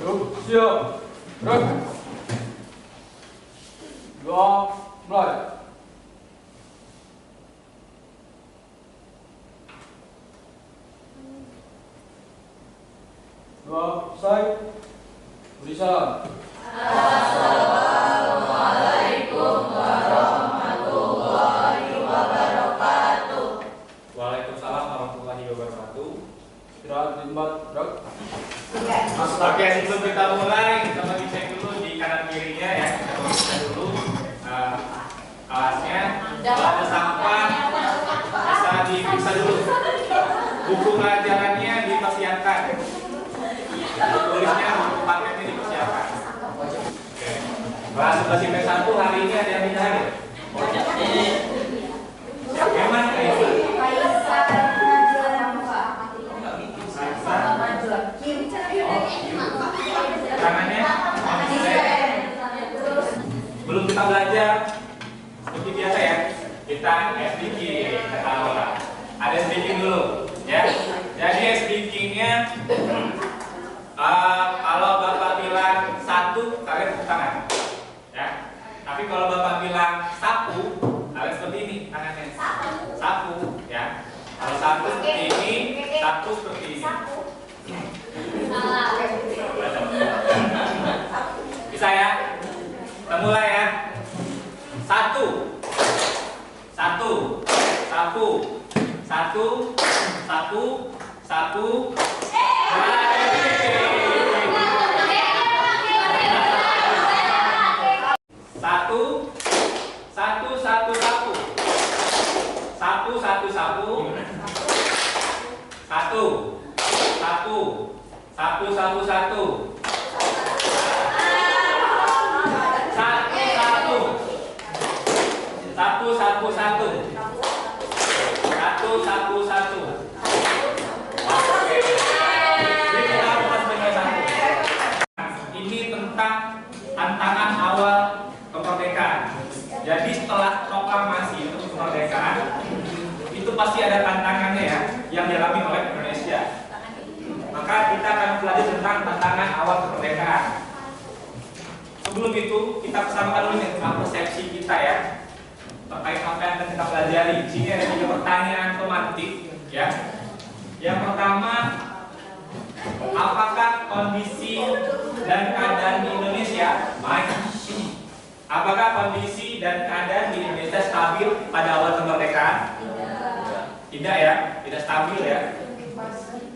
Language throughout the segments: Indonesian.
Yuk, siap. Gerak. 2, mulai. Dua, selesai. Beri salam. Assalamualaikum warahmatullahi wabarakatuh. Waalaikumsalam warahmatullahi wabarakatuh. Istirahat di tempat. Gerak. Oke, sebelum kita mulai, kita bagi cek dulu di kanan kirinya ya. Kita periksa dulu kelasnya. Kalau ada sampah, bisa diperiksa dulu. Buku pelajarannya dipersiapkan. Tulisnya buku paketnya dipersiapkan. Oke. Kelas 11 1 hari ini ada yang tidak hadir? Memang tangannya belum kita belajar seperti biasa ya, kita speaking kata orang. Ada speaking dulu ya. Jadi speakingnya kalau bapak bilang satu, kalian tepuk tangan ya. Tapi kalau bapak bilang sapu, kalian seperti ini tangannya. Sapu ya. Kalau satu seperti ini, satu seperti ini. Bisa ya? Kita mulai ya. Satu, sapu, sapu. Satu. Oke. Jadi kita bahas bagian satu. Ini tentang tantangan awal kemerdekaan. Jadi setelah proklamasi untuk kemerdekaan, itu pasti ada tantangannya ya, yang dialami oleh Indonesia. Maka kita akan belajar tentang tantangan awal kemerdekaan. Sebelum itu, kita kesampaikan dulu nih tentang persepsi kita ya, terkait apa yang akan kita pelajari. Di sini ada 3 pertanyaan tematik ya. Yang pertama, apakah kondisi dan keadaan di Indonesia baik? Apakah kondisi dan keadaan di Indonesia stabil pada awal kemerdekaan? Tidak ya, tidak stabil ya.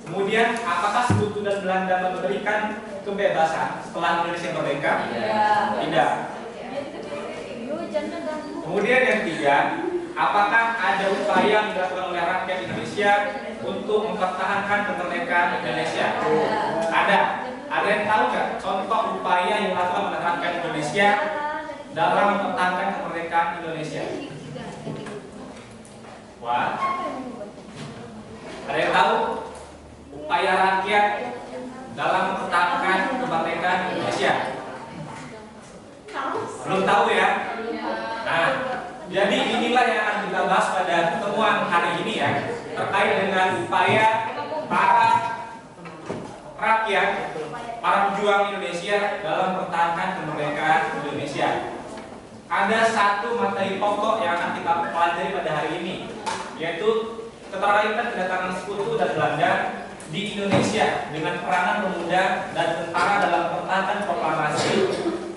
Kemudian, apakah Sekutu dan Belanda memberikan kebebasan setelah Indonesia merdeka? Tidak. Kemudian yang ketiga, apakah ada upaya yang dilakukan oleh rakyat Indonesia untuk mempertahankan kemerdekaan Indonesia? Ada. Ada yang tahu nggak contoh upaya yang dilakukan oleh rakyat Indonesia dalam mempertahankan kemerdekaan Indonesia? Wah, ada yang tahu upaya rakyat dalam mempertahankan kemerdekaan Indonesia? Belum tahu ya? Nah, jadi inilah yang akan kita bahas pada pertemuan hari ini ya, terkait dengan upaya para rakyat, para pejuang Indonesia dalam mempertahankan kemerdekaan Indonesia. Ada satu materi pokok yang akan kita pelajari pada hari ini, yaitu keterkaitan kedatangan Sekutu dan Belanda di Indonesia dengan peranan pemuda dan tentara dalam mempertahankan proklamasi,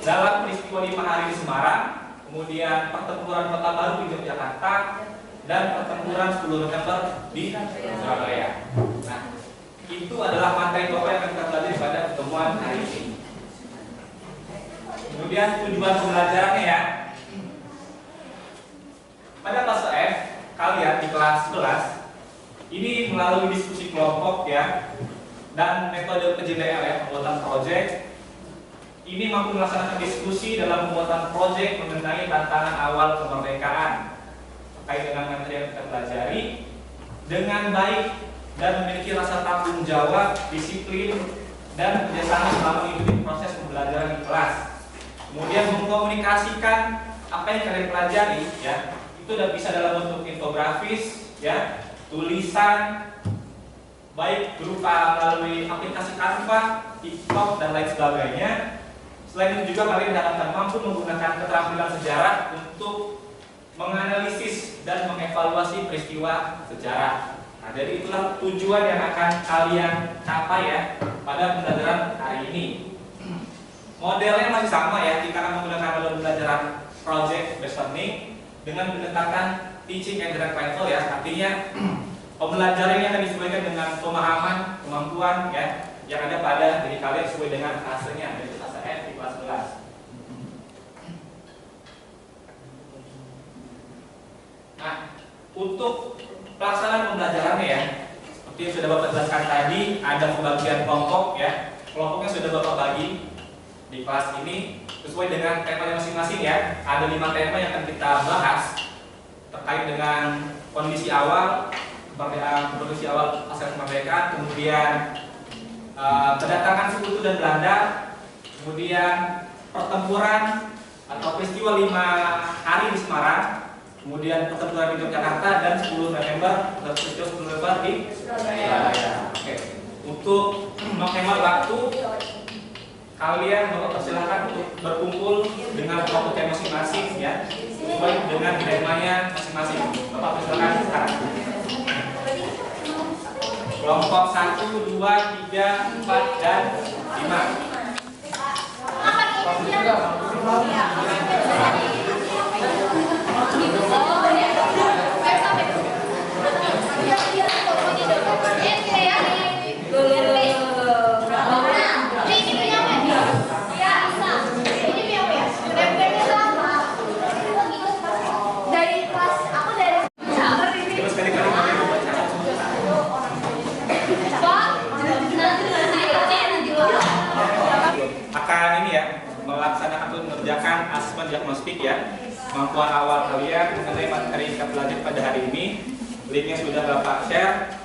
dalam peristiwa 5 hari di Semarang, kemudian pertempuran Kota Baru di Yogyakarta, dan pertempuran 10 November di Surabaya. Nah, itu adalah materi pokok yang akan kita pelajari pada pertemuan hari ini. Kemudian tujuan pembelajarannya ya. Pada kelas F, kalian di kelas 11 ini melalui diskusi kelompok ya, dan metode PJBL ya, pembuatan proyek. Ini mampu melaksanakan diskusi dalam pembuatan proyek mengenai tantangan awal kemerdekaan terkait dengan materi yang kita pelajari dengan baik dan memiliki rasa tanggung jawab, disiplin, dan kerjasama selama mengikuti proses pembelajaran di kelas. Kemudian mengkomunikasikan apa yang kalian pelajari ya, itu udah bisa dalam bentuk infografis ya, tulisan, baik berupa melalui aplikasi Canva TikTok, dan lain sebagainya. Selain itu juga kalian akan mampu menggunakan keterampilan sejarah untuk menganalisis dan mengevaluasi peristiwa sejarah. Nah, jadi itulah tujuan yang akan kalian capai ya pada pembelajaran hari ini. Modelnya masih sama ya, kita akan menggunakan model pembelajaran project based learning dengan pendekatan teaching and direct level ya. Artinya pembelajaran ini akan disesuaikan dengan pemahaman, kemampuan ya yang ada pada diri kalian sesuai dengan fasenya, yaitu fase F di kelas 11. Nah, untuk pelaksanaan pembelajarannya ya, seperti yang sudah Bapak jelaskan tadi, ada pembagian kelompok ya. Kelompoknya sudah Bapak bagi di kelas ini sesuai dengan temanya masing-masing ya. Ada 5 tema yang akan kita bahas terkait dengan kondisi awal, kondisi awal pasca kemerdekaan, kemudian kedatangan Sekutu dan Belanda, kemudian pertempuran atau peristiwa 5 hari di Semarang, kemudian pertempuran di Yogyakarta, dan 10 November dan peristiwa 10 November di Surabaya. Oke. Untuk menghemat waktu, kalian persilahkan untuk berkumpul dengan kelompoknya masing-masing ya, sesuai dengan temanya masing-masing. Bapak persilakan sekarang. Kelompok 1, 2, 3, 4, dan 5. Akan ini ya, melaksanakan atau mengerjakan asesmen diagnostik ya, kemampuan awal kalian mengenai materi yang kita belajar pada hari ini. Linknya sudah Bapak share,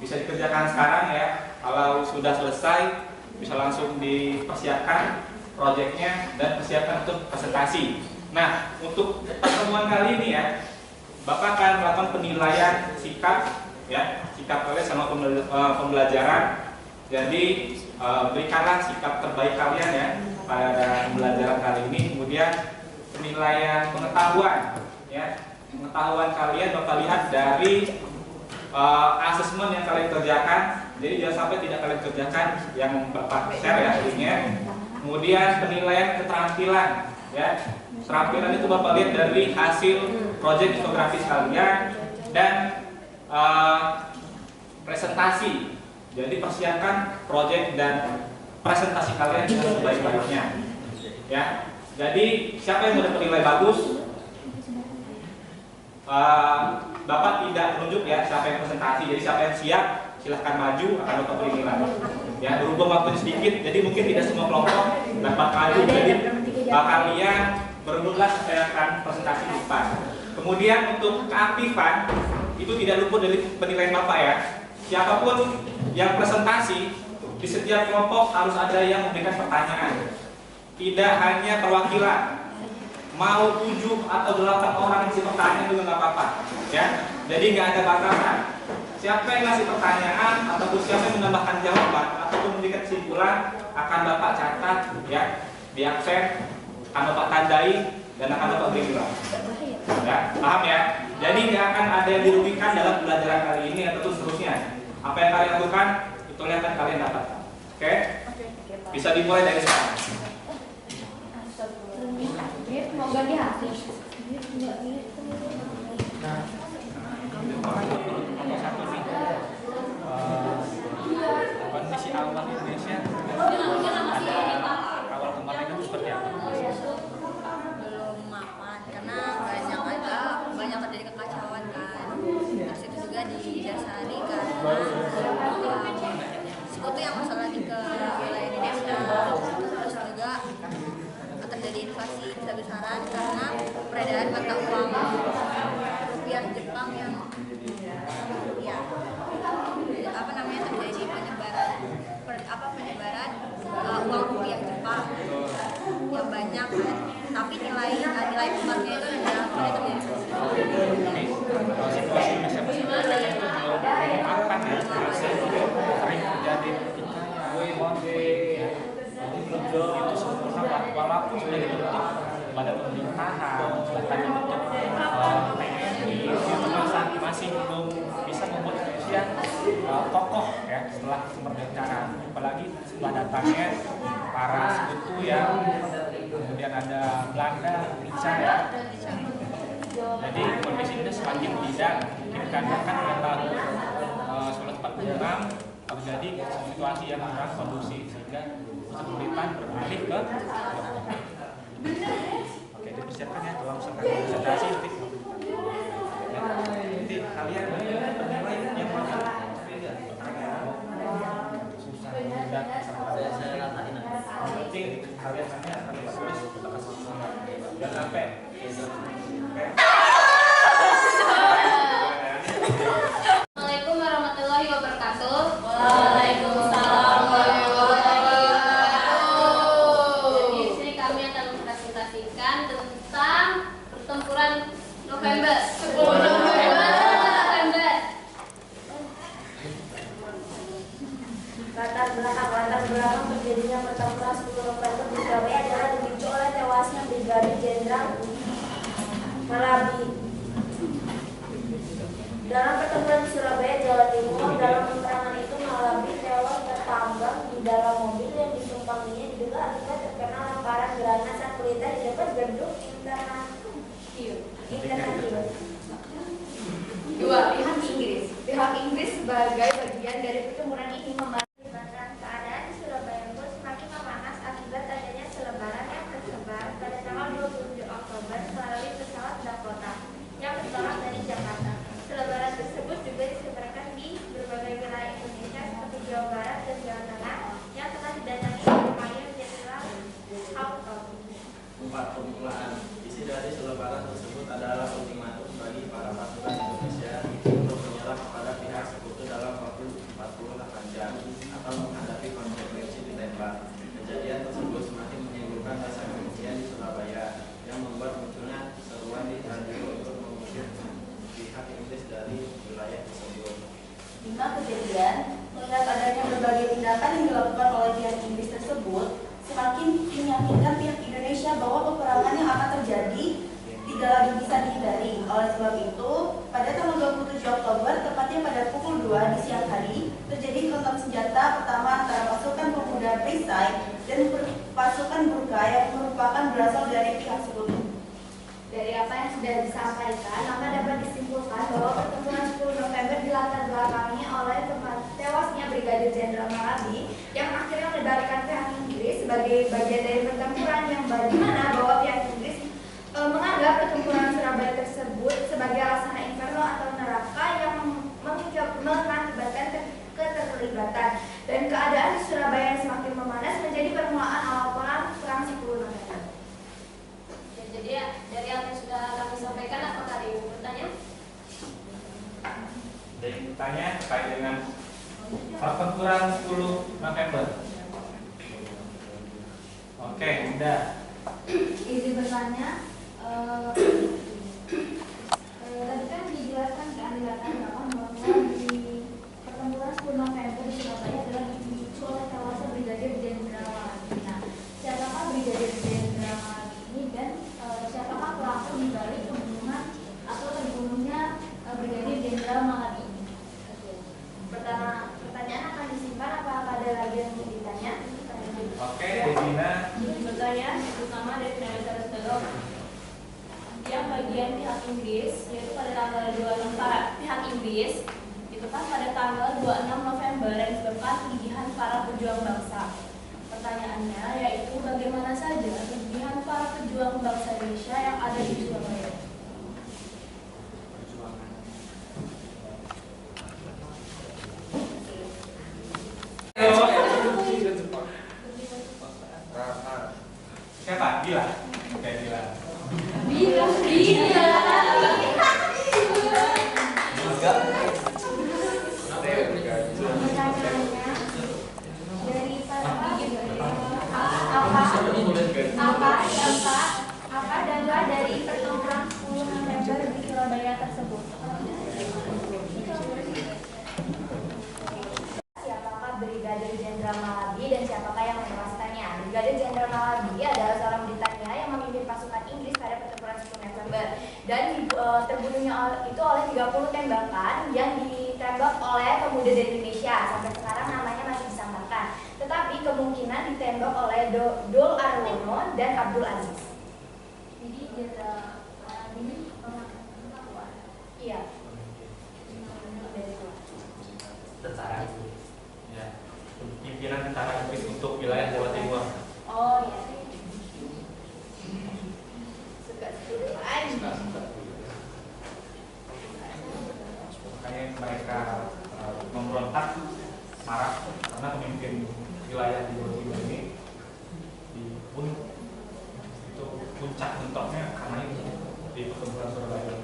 bisa dikerjakan sekarang ya. Kalau sudah selesai, bisa langsung dipersiapkan proyeknya dan persiapkan untuk presentasi. Nah, untuk pertemuan kali ini ya, Bapak akan melakukan penilaian sikap ya, sikap kalian sama pembelajaran. Jadi berikanlah sikap terbaik kalian ya pada pembelajaran kali ini. Kemudian penilaian pengetahuan ya, pengetahuan kalian Bapak lihat dari asesmen yang kalian kerjakan. Jadi jangan sampai tidak kalian kerjakan yang Bapak share ya linknya. Kemudian penilaian keterampilan ya, keterampilan itu Bapak lihat dari hasil proyek infografis kalian dan presentasi. Jadi persiapkan proyek dan presentasi kalian dengan sebaik-baiknya. Ya. Jadi siapa yang sudah penilai bagus, Bapak tidak menunjuk ya siapa yang presentasi. Jadi siapa yang siap silahkan maju, akan Bapak beri nilai. Ya, berhubung waktunya sedikit, jadi mungkin tidak semua kelompok dapat maju. Jadi kalian berebutlah saya akan presentasi di depan. Kemudian untuk keaktifan itu tidak luput dari penilaian Bapak ya. Siapapun yang presentasi, di setiap kelompok harus ada yang memberikan pertanyaan. Tidak hanya perwakilan, mau 7 atau 8 orang yang ngasih pertanyaan juga nggak apa-apa, ya. Jadi nggak ada batasan. Siapa yang ngasih pertanyaan ataupun siapa yang menambahkan jawaban ataupun memberikan kesimpulan akan Bapak catat, ya, di absen, akan Bapak tandai dan akan Bapak beri nilai. Ya, paham ya? Jadi nggak akan ada yang dirugikan dalam pembelajaran kali ini ataupun seterusnya. Apa yang kalian lakukan, itu yang akan kalian dapatkan. Oke? Bisa dimulai dari sekarang. Mau ganti hati. Kondisi awal Indonesia awal kemerdekaan itu seperti apa? Belum mapan karena banyak terjadi kekacauan kan. Terus itu juga didasari karena sekutu yang masuk lagi ke wilayah Indonesia. Terus juga terjadi inflasi besar-besaran karena peredaran mata uang rupiah Jepang yang terjadi penyebaran uang rupiah Jepang yang banyak kan, tapi nilai tukarnya itu tidak boleh terjadi. Situasi Indonesia masih belum mapan ya, sering terjadi ketika berbagai program itu semua walaupun sudah dibentuk pada pemerintahan bahkan dibentuk TNI itu masih belum bisa membuat Indonesia kokoh ya setelah kemerdekaan, apalagi setelah datangnya para sekutu yang kemudian ada Belanda, Indonesia ya. Jadi kondisi ini semakin tidak karena kan pada tahun 1946 terjadi situasi yang kurang kondusif sehingga pemerintahan beralih ke oke, dipersiapkan ya dalam konsentrasi nanti kalian bernilai yang mana susah mudah saya ratain nanti kalian nanti akan tulis kita kasih dan sampai Assalamualaikum warahmatullahi wabarakatuh. Waalaikumsalam warahmatullahi wabarakatuh. Jadi di sini kami akan mempresentasikan tentang pertempuran November. 10 November. Latar belakang terjadinya pertempuran 10 November di Surabaya adalah dipicu oleh tewasnya Brigadir Jenderal Malabi. Dalam pertempuran di Surabaya, Jawa Timur, dalam peperangan itu Malabi tewas tertambang di dalam mobil yang ditumpanginya diduga akibat terkena lemparan granat saat melintas di depan gedung internasional. 2. Pihak Inggris sebagai bagian dari pertempuran ini Keadaan di Surabaya pun semakin memanas akibat adanya selebaran yang tersebar pada tanggal 27 Oktober melalui pesawat Dakota yang bertolak dari Jakarta. Selebaran tersebut juga disebarkan di berbagai wilayah Indonesia seperti Jawa Barat dan Jawa Tengah yang telah didatangi Mayor Jenderal Houghton. 4. Permulaan. Isi dari selebaran tersebut adalah ultimatum bagi para pasukan Indonesia untuk menyerah kepada pihak sekutu dalam waktu 48 jam atau menghadapi konsekuensi ditembak. Kejadian tersebut semakin menimbulkan rasa kebencian di Surabaya yang membuat munculnya seruan di radio untuk mengusir pihak Inggris dari wilayah tersebut. 5. Kejadian melihat adanya berbagai tindakan yang dilakukan oleh pihak Inggris tersebut semakin meyakinkan pihak Indonesia bahwa peperangan yang akan terjadi tidak lagi bisa dihindari. Oleh sebab itu, pada tanggal 27 Oktober, tepatnya pada pukul 2 di siang hari, terjadi kontak senjata pertama antara pasukan pemuda Perisai dan pasukan Burka yang merupakan berasal dari pihak sekutu. Dari apa yang sudah disampaikan, maka dapat disimpulkan bahwa pertempuran 10 November dilatar belakangi oleh tewasnya Brigadir Jenderal Malabi yang akhirnya meledarkan pihak Inggris sebagai bagian dari pertempuran yang bagaimana bahwa pihak Inggris menganggap pertempuran Surabaya tersebut sebagai laksana inferno atau neraka yang mengakibatkan keterlibatan dan keadaan di Surabaya yang semakin memanas menjadi permulaan awal perang 10 November. Jadi dari apa yang sudah kami sampaikan, apakah ada yang bertanya? ada yang bertanya terkait dengan pertempuran 10 November. Oke, udah. Izin bertanya, tadi kan dijelaskan keadilan bahwa di pertempuran 10 November di Surabaya adalah dipicu oleh tewasnya Brigadir Jenderal Malabi. Nah, siapakah Brigadir Jenderal Malabi ini dan siapakah pelaku di balik pembunuhan atau terbunuhnya Brigadir Jenderal Malabi ini? Pertanyaan akan disimpan apakah ada lagi yang ingin ditanya? Oke, Devina. Bertanya terutama dari tenaga terus yang bagian pihak Inggris yaitu pada tanggal 26 pihak Inggris itu kan pada tanggal 26 November yang disebabkan kegigihan para pejuang bangsa. Pertanyaannya yaitu bagaimana saja kegigihan para pejuang bangsa Indonesia yang ada di Surabaya. Siapa? Bila? Oke, Bila. Apa dampak dari pertempuran 10 November di Surabaya tersebut? Siapakah Brigadir Jenderal Malabi dan siapakah yang menewaskannya. Brigadir Jenderal Malabi adalah seorang Britania yang memimpin pasukan Inggris pada pertempuran 10 November dan terbunuhnya itu oleh 30 tembakan yang ditembak oleh pemuda dari Indonesia. Sampai sekarang namanya masih disamarkan, tetapi kemungkinan ditembak oleh Dol Arwono dan Abdul Aziz. Jadi Jenderal Malabi ini iya. Tentara ya, pimpinan tentara Inggris untuk wilayah Jawa Timur. Oh iya. Makanya mereka memberontak marah karena pemimpin wilayah di Jawa Timur ini dibunuh. Itu puncak mentoknya karena itu di pertempuran Surabaya.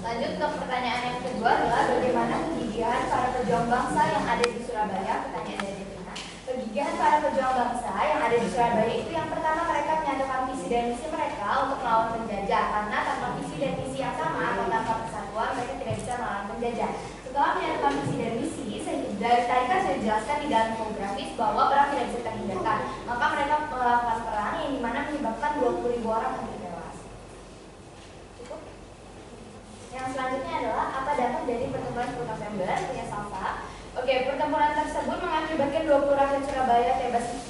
Lanjut ke pertanyaan yang kedua adalah bagaimana kegigihan para pejuang bangsa yang ada di Surabaya? Pertanyaan dari Devina. Kegigihan para pejuang bangsa yang ada di Surabaya itu yang pertama mereka menyatakan visi dan misi mereka untuk melawan penjajah, karena tanpa visi dan misi yang sama atau tanpa persatuan mereka tidak bisa melawan penjajah. Setelah menyatakan visi dan misi, dari tadi kan sudah dijelaskan di dalam infografis bahwa perang tidak bisa terhindarkan, maka mereka melakukan perang yang dimana menyebabkan 20.000 orang menjadi tewas. Cukup? Yang selanjutnya adalah apa dampak dari pertempuran 10 November, punya Salva. Oke, pertempuran tersebut mengakibatkan 20 rakyat Surabaya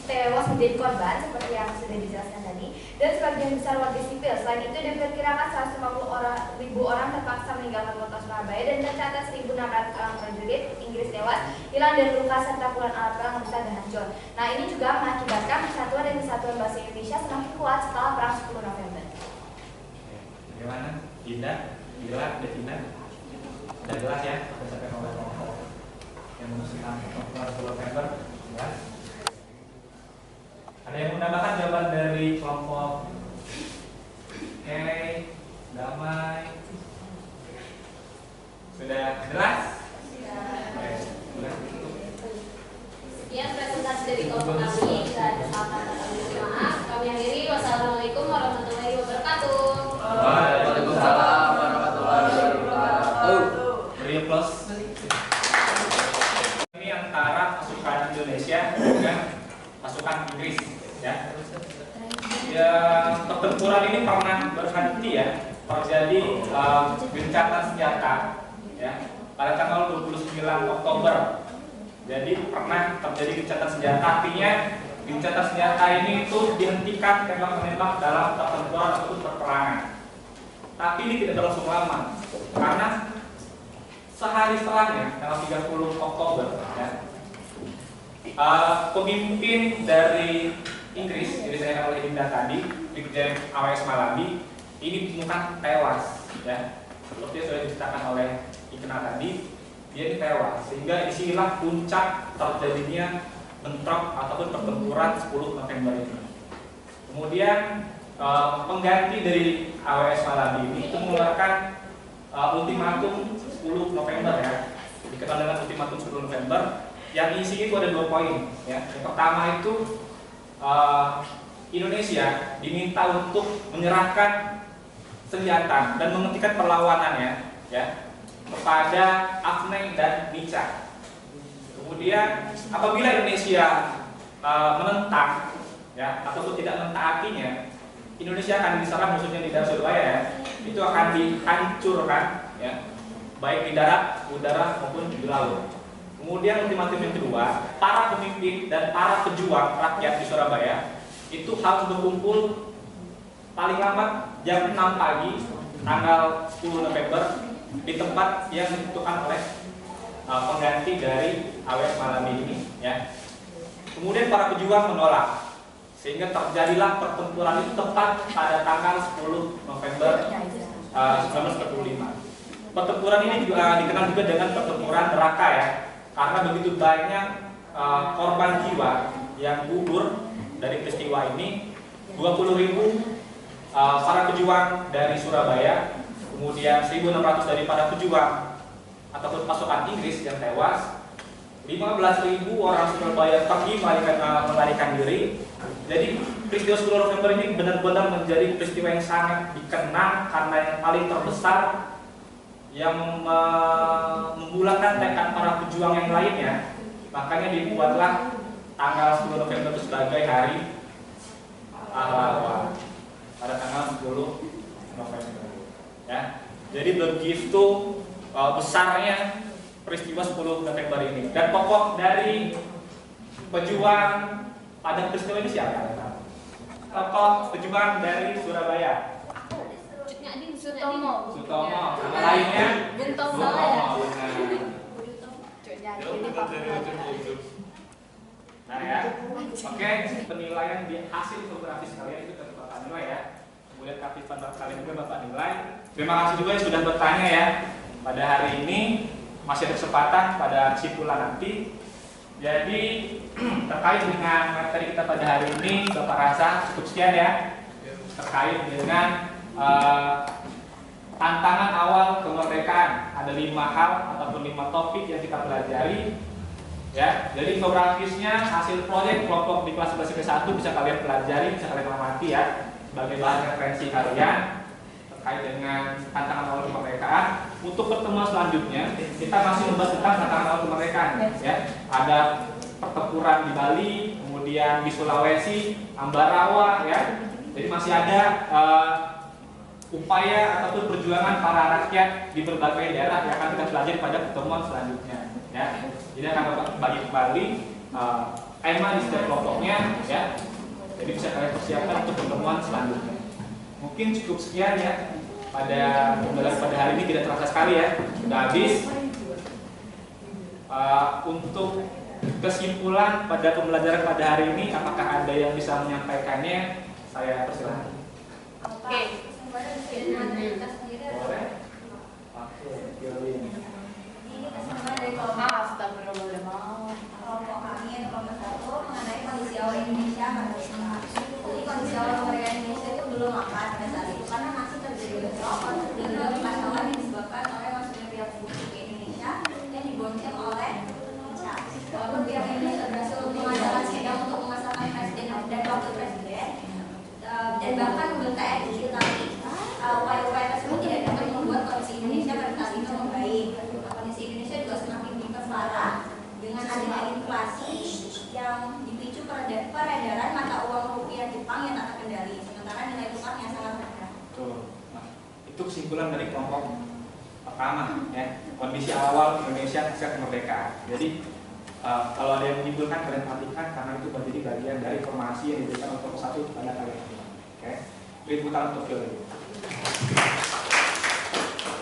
tewas menjadi korban seperti yang sudah dijelaskan tadi, dan sebagian besar warga sipil. Selain itu diperkirakan 150.000 orang terpaksa meninggalkan kota Surabaya dan tercatat 1.600 orang prajurit Inggris tewas, hilang dan luka serta puluhan alat perang rusak dan hancur. Nah, ini juga mengakibatkan persatuan dan kesatuan bangsa Indonesia semakin kuat setelah perang 10 November. Bagaimana? Indah, Bila, Devina, sudah jelas ya apa yang disampaikan oleh kelompok yang mengusulkan pertempuran 10 November. Ya. Ada yang menambahkan jawaban dari kelompok Oke, Damai? Sudah jelas? Oke, sudah tutup. Sekian presentasi dari kelompok kami. Jika ada kesalahan atau mohon maaf. Kami akhiri. Wassalamualaikum warahmatullahi wabarakatuh. Waalaikumsalam warahmatullahi wabarakatuh. Beri plus. Ini antara pasukan Indonesia dengan pasukan Inggris, ya. Yang pertempuran ini pernah berhenti ya, terjadi gencatan senjata, ya, pada tanggal 29 Oktober. Jadi pernah terjadi gencatan senjata, artinya gencatan senjata ini itu dihentikan tembak-menembak dalam pertempuran ataupun perperangan. Tapi ini tidak berlangsung lama, karena sehari setelahnya, tanggal 30 Oktober, ya, pemimpin dari Inggris, yang disampaikan oleh Dinda tadi, Brigjen A.W.S. Malabi, ini ditemukan tewas, ya, seperti yang sudah diceritakan oleh Ikna tadi, dia ini tewas, sehingga disinilah puncak terjadinya bentrok ataupun pertempuran 10 November ini. Kemudian pengganti dari A.W.S. Malabi ini itu mengeluarkan ultimatum 10 November, ya, dikenal dengan ultimatum 10 November, yang isinya itu ada 2 poin, ya. Yang pertama itu Indonesia diminta untuk menyerahkan senjata dan menghentikan perlawanannya, ya, kepada Afne dan Nica. Kemudian apabila Indonesia menentang, ya, ataupun tidak mentaatinya, Indonesia akan diserang, khususnya di daerah Surabaya, ya, itu akan dihancurkan, ya, baik di darat, udara maupun di laut. Kemudian ultimatum yang kedua, para pemimpin dan para pejuang rakyat di Surabaya itu harus berkumpul paling lambat jam 6 pagi tanggal 10 November di tempat yang ditentukan oleh pengganti dari A.W.S. Malabi ini, ya. Kemudian para pejuang menolak, sehingga terjadilah pertempuran itu tepat pada tanggal 10 November 1945. Pertempuran ini juga dikenal juga dengan pertempuran neraka, ya, karena begitu banyak korban jiwa yang gugur dari peristiwa ini. 20.000 para pejuang dari Surabaya, kemudian 1.600 dari para pejuang ataupun pasukan Inggris yang tewas, 15.000 orang Surabaya pergi melarikan diri. Jadi peristiwa 10 November ini benar-benar menjadi peristiwa yang sangat dikenang karena yang paling terbesar yang membulatkan tekad para pejuang yang lainnya Makanya dibuatlah tanggal 10 November itu sebagai hari pahlawan pada tanggal 10 November. Ya, jadi begitu besarnya peristiwa 10 November ini. Dan pokok dari pejuang pada peristiwa ini siapa? Tokoh pejuang dari Surabaya. Sutomo. Sutomo. Nama lainnya? Bung Tomo. Benar. Nah ya, oke, penilaian di hasil infografis kalian itu dari Bapak nilai ya. Kemudian aktifan kalian juga Bapak nilai. Terima kasih juga yang sudah bertanya ya. Pada hari ini masih ada kesempatan pada kesimpulan nanti. Jadi terkait dengan materi kita pada hari ini, Bapak rasa cukup sekian ya. Terkait dengan tantangan awal kemerdekaan, ada 5 hal ataupun 5 topik yang kita pelajari. Ya, jadi infografisnya hasil proyek kelompok di kelas 11 SMP 1 bisa kalian pelajari, bisa kalian amati ya sebagai bahan referensi kalian terkait dengan tantangan awal kemerdekaan. Untuk pertemuan selanjutnya kita masih membahas tentang tantangan awal kemerdekaan ya. Ada pertempuran di Bali, kemudian di Sulawesi, Ambarawa ya. Jadi masih ada upaya ataupun perjuangan para rakyat di berbagai daerah yang akan kita pelajari pada pertemuan selanjutnya ya. Jadi akan bagi kembali tema di setiap kelompoknya ya. Jadi bisa kalian persiapkan untuk pertemuan selanjutnya. Mungkin cukup sekian ya pada pembelajaran pada hari ini, tidak terasa sekali ya sudah habis. Untuk kesimpulan pada pembelajaran pada hari ini, apakah ada yang bisa menyampaikannya? Saya persilahkan. Oke. Boleh. Oke, Ini kesimpulan dari kelompok kami yang kelompok 1 mengenai kondisi awal Indonesia merdeka. Jadi kondisi awal kemerdekaan Indonesia itu belum aman pada saat itu karena masih terjadi bentrok dan juga kekacauan yang disebabkan oleh masuknya pihak politik ke Indonesia yang dibonceng oleh Indonesia. Walaupun pihak Indonesia berhasil mengadakan sidang untuk mengesahkan presiden dan wakil presiden dan bahkan membentuk legislatif, upaya-upaya tersebut tidak dapat membuat kondisi Indonesia pada saat itu membaik. Kondisi Indonesia juga semakin diperparah dengan adanya inflasi yang dipicu peredaran mata uang rupiah Jepang yang tak terkendali, sementara nilai tukar yang sangat rendah. Nah, itu kesimpulan dari kelompok pertama ya, kondisi awal Indonesia pasca kemerdekaan. Jadi kalau ada yang menyimpulkan, kalian perhatikan karena itu menjadi bagian dari informasi yang diberikan oleh kelompok 1 kepada kalian. Oke, beri tepuk tangan untuk Phil.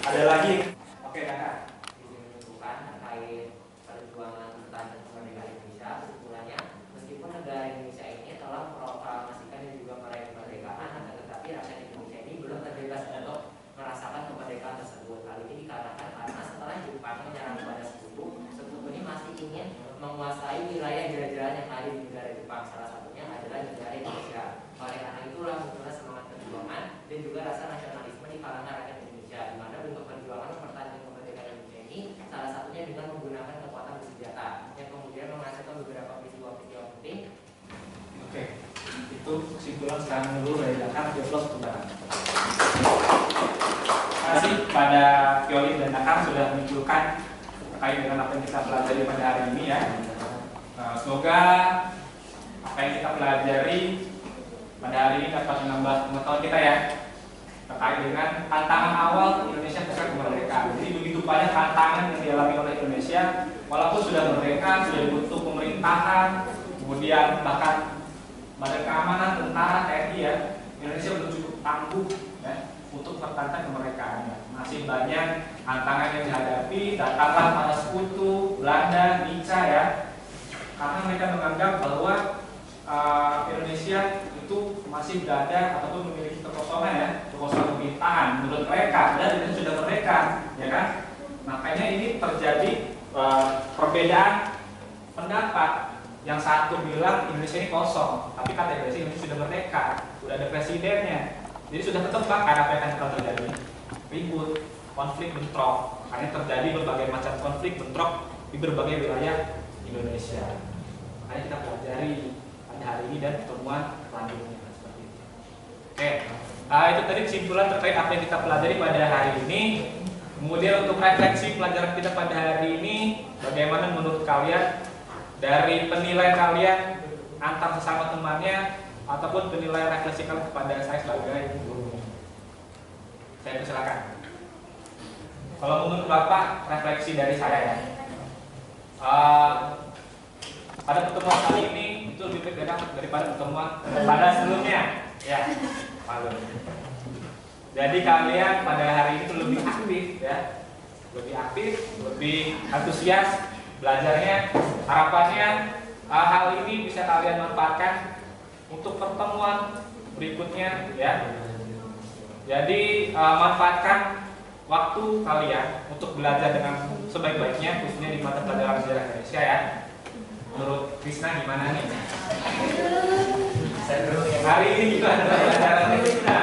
Ada lagi? Oke, Kakak. Menentukan terkait perjuangan pertahanan kemerdekaan Indonesia. Kesimpulannya, meskipun negara Indonesia ini telah memproklamasikan dan juga meraih kemerdekaan, akan tetapi rakyat Indonesia ini belum terbebas untuk merasakan kemerdekaan tersebut. Hal ini dikarenakan karena setelah Jepang menyerang kepada sekutu ini masih ingin menguasai wilayah jajahan yang ada di negara Jepang. Salah satunya adalah negara Indonesia. Oleh karena itulah muncullah semangat perjuangan dan juga rasa nasionalisme di kalangan rakyat Indonesia, di mana bentuk perjuangan mempertahankan kemerdekaan Indonesia ini salah satunya dengan menggunakan kekuatan bersenjata yang kemudian menghasilkan beberapa peristiwa-peristiwa penting. Oke, itu kesimpulan sekarang dulu dari Dakar. Dia plus perubahan. Terima kasih pada Piolin dan Dakar sudah menunjukkan terkait dengan apa yang kita pelajari pada hari ini ya. Semoga apa yang kita pelajari pada hari ini dapat menambah pengetahuan kita ya terkait dengan tantangan awal Indonesia pasca kemerdekaan. Jadi begitu banyak tantangan yang dialami oleh Indonesia walaupun sudah merdeka, sudah dibentuk pemerintahan, kemudian bahkan Badan Keamanan, tentara, TNI ya, Indonesia belum cukup tangguh ya untuk mempertahankan kemerdekaannya. Masih banyak tantangan yang dihadapi. Datanglah para sekutu Belanda, Nica ya, karena mereka menganggap bahwa Indonesia itu masih berada ataupun memiliki kekosongan ya, kekosongan pemerintahan menurut mereka, dan Indonesia sudah merdeka, ya kan? Makanya ini terjadi perbedaan pendapat. Yang satu bilang Indonesia ini kosong, tapi kata Indonesia sudah merdeka, sudah ada presidennya, jadi sudah ketebak apa yang akan terjadi, ribut, konflik, bentrok. Hanya terjadi berbagai macam konflik, bentrok di berbagai wilayah Indonesia. Makanya kita pelajari pada hari ini dan pertemuan selanjutnya seperti itu. Oke, itu tadi kesimpulan terkait apa yang kita pelajari pada hari ini. Kemudian untuk refleksi pelajaran kita pada hari ini, bagaimana menurut kalian dari penilaian kalian antar sesama temannya ataupun penilaian refleksi kalian kepada saya sebagai guru. Saya persilakan. Kalau menurut Bapak, refleksi dari saya ya. Pada pertemuan kali ini itu lebih berbeda daripada pertemuan pada sebelumnya. Ya, maklum. Jadi kalian pada hari ini lebih aktif ya, lebih aktif, lebih antusias belajarnya. Harapannya hal ini bisa kalian manfaatkan untuk pertemuan berikutnya ya. Jadi manfaatkan waktu kalian untuk belajar dengan sebaik-baiknya, khususnya di mata pelajaran sejarah Indonesia ya. Menurut Krisna gimana nih? Hari ini gimana pelajaran Krisna?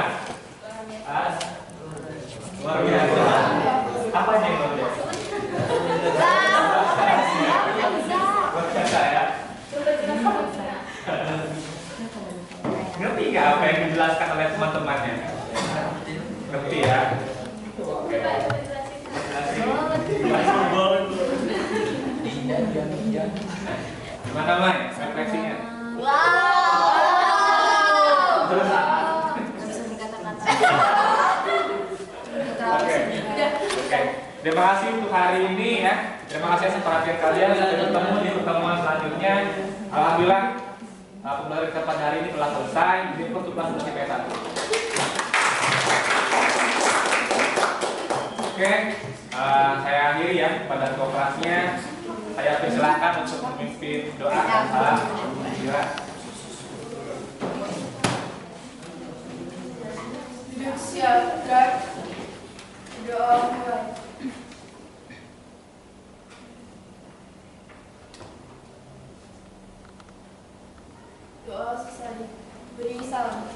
Luar biasa. Apa yang luar biasa? Luar biasa ya. Ngerti nggak apa yang dijelaskan oleh teman-temannya? Ngerti ya? Oke. Gimana Mai? Refleksinya? Terus Oke. Terima kasih untuk hari ini ya. Terima kasih atas perhatian kalian. Sampai bertemu di pertemuan selanjutnya. Alhamdulillah pembelajaran kita pada hari ini telah selesai. Jadi untuk kelas IPS 1. Oke, saya akhiri ya pada kooperasinya. Saya persilakan untuk memimpin doa dan salam. Duduk siap, gerak. Doa mulai. Doa selesai. Beri salam.